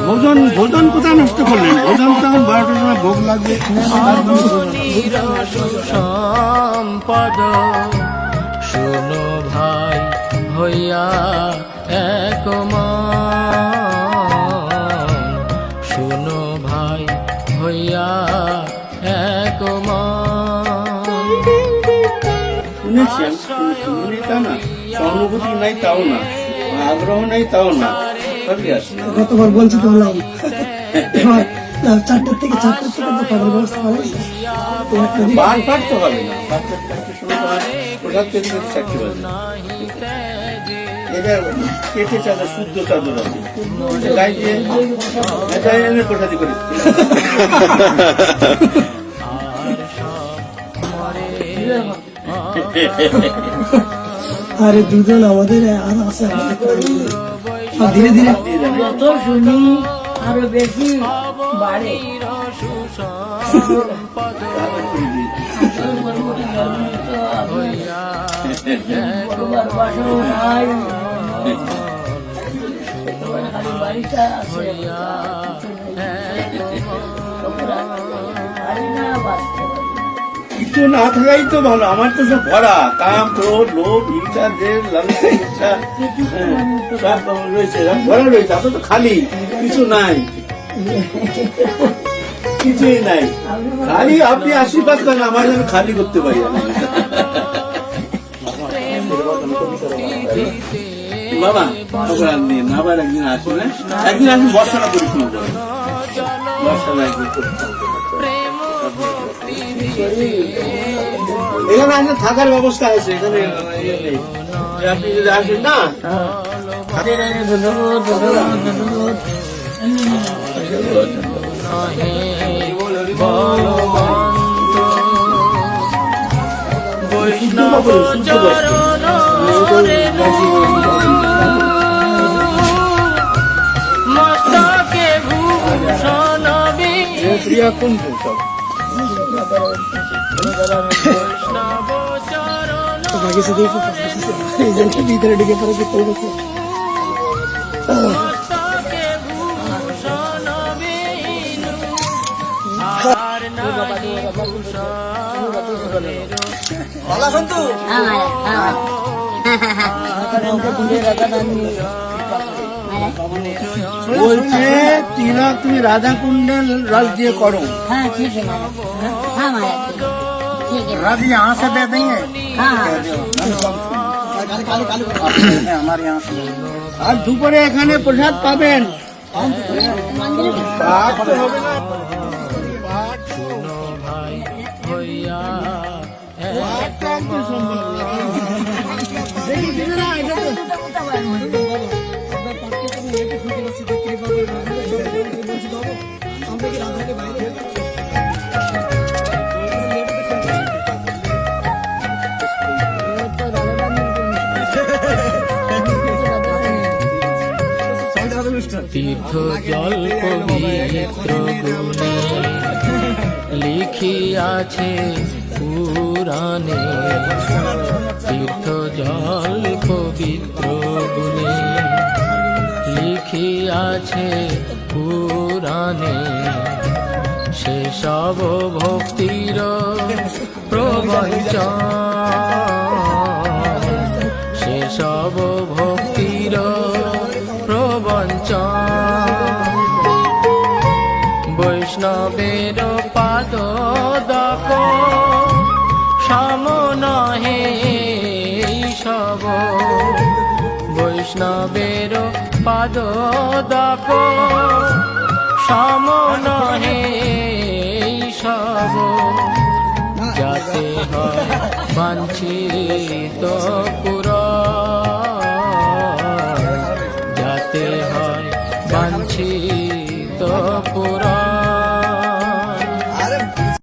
ভোজন ভোজন কোথায় নষ্ট করলেন? ভোজন তো এখন 12টার সময় ভোগ লাগবে। সম্পদ শুনো ভাই হইয়া এক মন, শুনো ভাই হইয়া এক মন। শুনেছি শুনি তা না, সহানুভূতি নাই তাও না, আগ্রহ নাই তাও না, সবই আছে। গতবার বলছি তো হলাম 4টার থেকে তো পাঠার ব্যবস্থা হবে বার পাঠতে হবে না, প্রসাদ পেতে পেতে 4টে বাজে। এবার কেটে চাদর, শুদ্ধ চাদর আছে, গায়ে দিয়ে এনে প্রসাদি করে। আরে দুজন আমাদের আর আছে, ধীরে ধীরে যত শুনি আরো বেশি বাড়ে। বাড়িটা আছে কিছু না থাকাই তো ভালো। আমার তো সব ভরা, কাম, ক্রোধ, লোভ, হিংসা, জেদ, লালসা, ইচ্ছা সব রয়েছে, ভরা রয়েছে। আপনার তো খালি, কিছু নাই, কিছুই নাই, খালি আপনি আশীর্বাদ করেন আমার যেন খালি করতে পারি। বাবা একদিন আবার একদিন আসুন, একদিন আসুন, বর্ষাটা পরিক্রমা করেন, বর্ষাটা একদিন এখানে আসলে থাকার ব্যবস্থা আছে, এখানে আপনি যদি আসেন না। বৈষ্ণব চরণ মস্তকে ভূষণ প্রিয়া কোন সব বৈষ্ণব চরণ ভিতরে ঢুকে পড়ে গেছে। মস্তকে ভূষণ আর নাহি বলছে তিলক তুমি রাধা কুণ্ডের रस দিয়ে করো। हाँ ठीक है महाराज, हाँ महाराज ठीक है। राधे यहाँ से दे देंगे, हाँ हमारे यहाँ से। আর দুপুরে এখানে প্রসাদ পাবেন। मंदिर পাঠ তো হবে না, শুনো ভাই হইয়া পাঠটা একটু সুন্দর। তীর্থ জল পবিত্র গুণে লিখিয়াছে পুরাণে, তীর্থ জল পবিত্র গুণে লিখিয়াছে পুরাণে, সেসব ভক্তির প্রবঞ্চন, সেসব ভক্তির প্রবঞ্চন, বৈষ্ণবের পাদ দক সমনহে সব, বৈষ্ণবের পাদ দক সমনহে সব, যাতে হয় বাঞ্ছিত